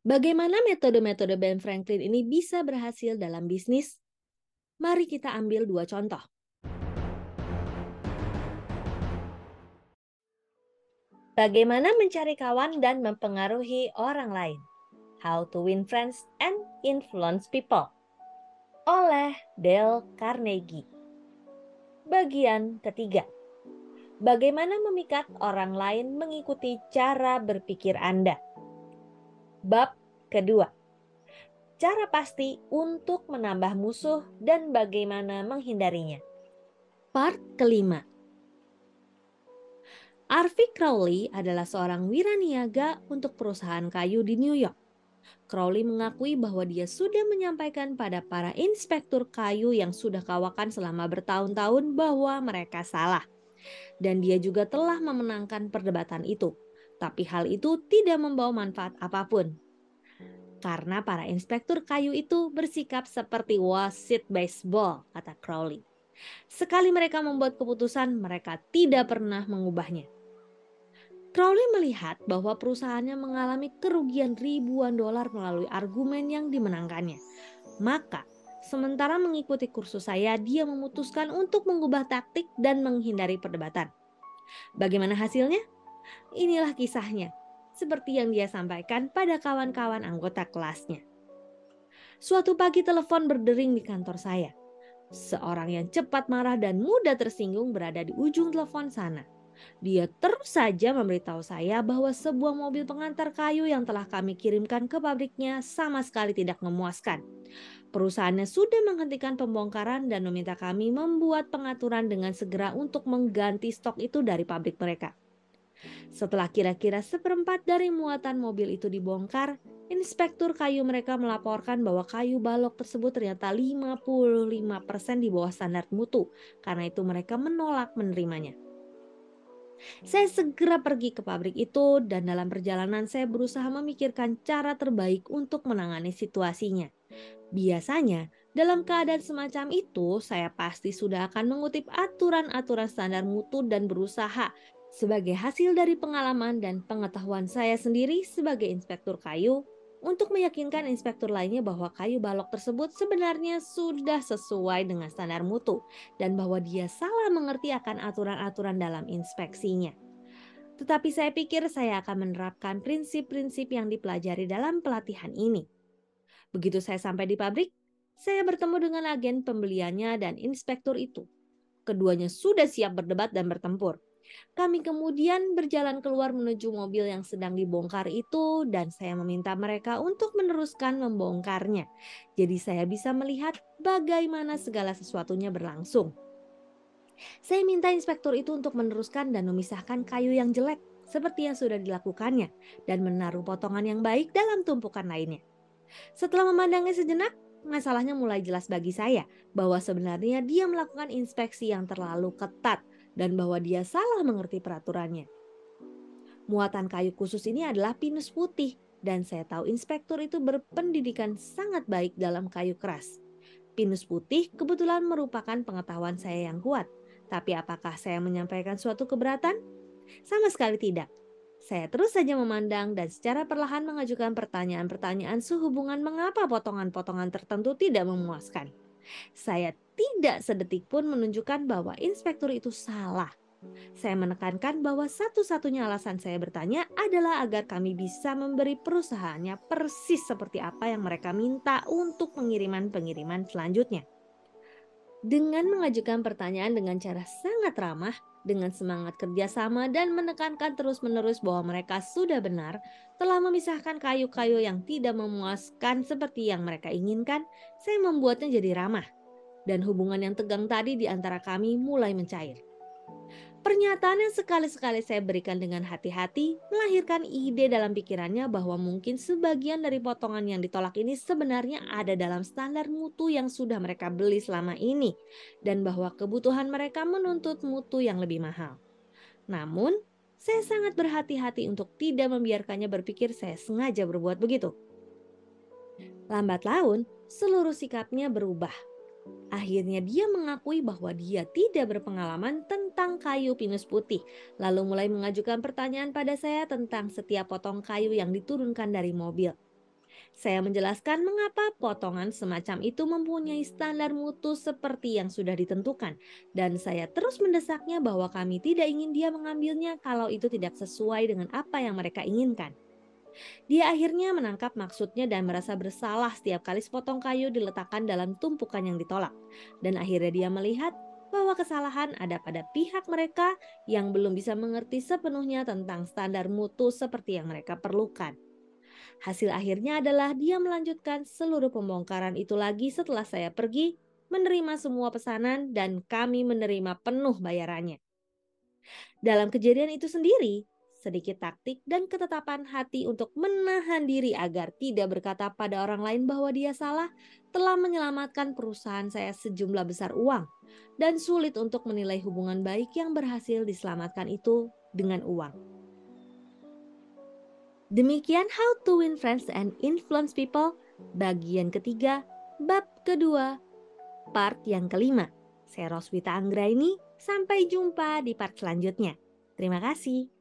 Bagaimana metode-metode Ben Franklin ini bisa berhasil dalam bisnis? Mari kita ambil dua contoh. Bagaimana mencari kawan dan mempengaruhi orang lain? How to win friends and influence people. Oleh Dale Carnegie. Bagian ketiga. Bagaimana memikat orang lain mengikuti cara berpikir Anda? Bab kedua. Cara pasti untuk menambah musuh dan bagaimana menghindarinya. Part kelima. Arthur Crowley adalah seorang wiraniaga untuk perusahaan kayu di New York. Crowley mengakui bahwa dia sudah menyampaikan pada para inspektur kayu yang sudah kawakan selama bertahun-tahun bahwa mereka salah. Dan dia juga telah memenangkan perdebatan itu. Tapi hal itu tidak membawa manfaat apapun. Karena para inspektur kayu itu bersikap seperti wasit baseball, kata Crowley. Sekali mereka membuat keputusan, mereka tidak pernah mengubahnya. Crowley melihat bahwa perusahaannya mengalami kerugian ribuan dolar melalui argumen yang dimenangkannya. Maka, sementara mengikuti kursus saya, dia memutuskan untuk mengubah taktik dan menghindari perdebatan. Bagaimana hasilnya? Inilah kisahnya, seperti yang dia sampaikan pada kawan-kawan anggota kelasnya. Suatu pagi telepon berdering di kantor saya. Seorang yang cepat marah dan mudah tersinggung berada di ujung telepon sana. Dia terus saja memberitahu saya bahwa sebuah mobil pengantar kayu yang telah kami kirimkan ke pabriknya sama sekali tidak memuaskan. Perusahaannya sudah menghentikan pembongkaran dan meminta kami membuat pengaturan dengan segera untuk mengganti stok itu dari pabrik mereka. Setelah kira-kira seperempat dari muatan mobil itu dibongkar, inspektur kayu mereka melaporkan bahwa kayu balok tersebut ternyata 55% di bawah standar mutu. Karena itu mereka menolak menerimanya. Saya segera pergi ke pabrik itu dan dalam perjalanan saya berusaha memikirkan cara terbaik untuk menangani situasinya. Biasanya, dalam keadaan semacam itu, saya pasti sudah akan mengutip aturan-aturan standar mutu dan berusaha sebagai hasil dari pengalaman dan pengetahuan saya sendiri sebagai inspektur kayu untuk meyakinkan inspektur lainnya bahwa kayu balok tersebut sebenarnya sudah sesuai dengan standar mutu dan bahwa dia salah mengerti akan aturan-aturan dalam inspeksinya. Tetapi saya pikir saya akan menerapkan prinsip-prinsip yang dipelajari dalam pelatihan ini. Begitu saya sampai di pabrik, saya bertemu dengan agen pembeliannya dan inspektur itu. Keduanya sudah siap berdebat dan bertempur. Kami kemudian berjalan keluar menuju mobil yang sedang dibongkar itu dan saya meminta mereka untuk meneruskan membongkarnya. Jadi saya bisa melihat bagaimana segala sesuatunya berlangsung. Saya minta inspektur itu untuk meneruskan dan memisahkan kayu yang jelek seperti yang sudah dilakukannya dan menaruh potongan yang baik dalam tumpukan lainnya. Setelah memandangnya sejenak, masalahnya mulai jelas bagi saya bahwa sebenarnya dia melakukan inspeksi yang terlalu ketat dan bahwa dia salah mengerti peraturannya. Muatan kayu khusus ini adalah pinus putih dan saya tahu inspektur itu berpendidikan sangat baik dalam kayu keras. Pinus putih kebetulan merupakan pengetahuan saya yang kuat. Tapi apakah saya menyampaikan suatu keberatan? Sama sekali tidak. Saya terus saja memandang dan secara perlahan mengajukan pertanyaan-pertanyaan sehubungan mengapa potongan-potongan tertentu tidak memuaskan. Saya tidak sedetik pun menunjukkan bahwa inspektur itu salah. Saya menekankan bahwa satu-satunya alasan saya bertanya adalah agar kami bisa memberi perusahaannya persis seperti apa yang mereka minta untuk pengiriman-pengiriman selanjutnya. Dengan mengajukan pertanyaan dengan cara sangat ramah, dengan semangat kerjasama dan menekankan terus-menerus bahwa mereka sudah benar, telah memisahkan kayu-kayu yang tidak memuaskan seperti yang mereka inginkan, saya membuatnya jadi ramah. Dan hubungan yang tegang tadi di antara kami mulai mencair. Pernyataan yang sekali-sekali saya berikan dengan hati-hati melahirkan ide dalam pikirannya bahwa mungkin sebagian dari potongan yang ditolak ini sebenarnya ada dalam standar mutu yang sudah mereka beli selama ini dan bahwa kebutuhan mereka menuntut mutu yang lebih mahal. Namun, saya sangat berhati-hati untuk tidak membiarkannya berpikir saya sengaja berbuat begitu. Lambat laun, seluruh sikapnya berubah. Akhirnya dia mengakui bahwa dia tidak berpengalaman tentang kayu pinus putih, lalu mulai mengajukan pertanyaan pada saya tentang setiap potong kayu yang diturunkan dari mobil. Saya menjelaskan mengapa potongan semacam itu mempunyai standar mutu seperti yang sudah ditentukan, dan saya terus mendesaknya bahwa kami tidak ingin dia mengambilnya kalau itu tidak sesuai dengan apa yang mereka inginkan. Dia akhirnya menangkap maksudnya dan merasa bersalah setiap kali sepotong kayu diletakkan dalam tumpukan yang ditolak. Dan akhirnya dia melihat bahwa kesalahan ada pada pihak mereka yang belum bisa mengerti sepenuhnya tentang standar mutu seperti yang mereka perlukan. Hasil akhirnya adalah dia melanjutkan seluruh pembongkaran itu lagi setelah saya pergi, menerima semua pesanan, dan kami menerima penuh bayarannya. Dalam kejadian itu sendiri, sedikit taktik dan ketetapan hati untuk menahan diri agar tidak berkata pada orang lain bahwa dia salah telah menyelamatkan perusahaan saya sejumlah besar uang, dan sulit untuk menilai hubungan baik yang berhasil diselamatkan itu dengan uang. Demikian How to Win Friends and Influence People, bagian ketiga, bab kedua, part yang kelima. Saya Roswita Anggraini, sampai jumpa di part selanjutnya. Terima kasih.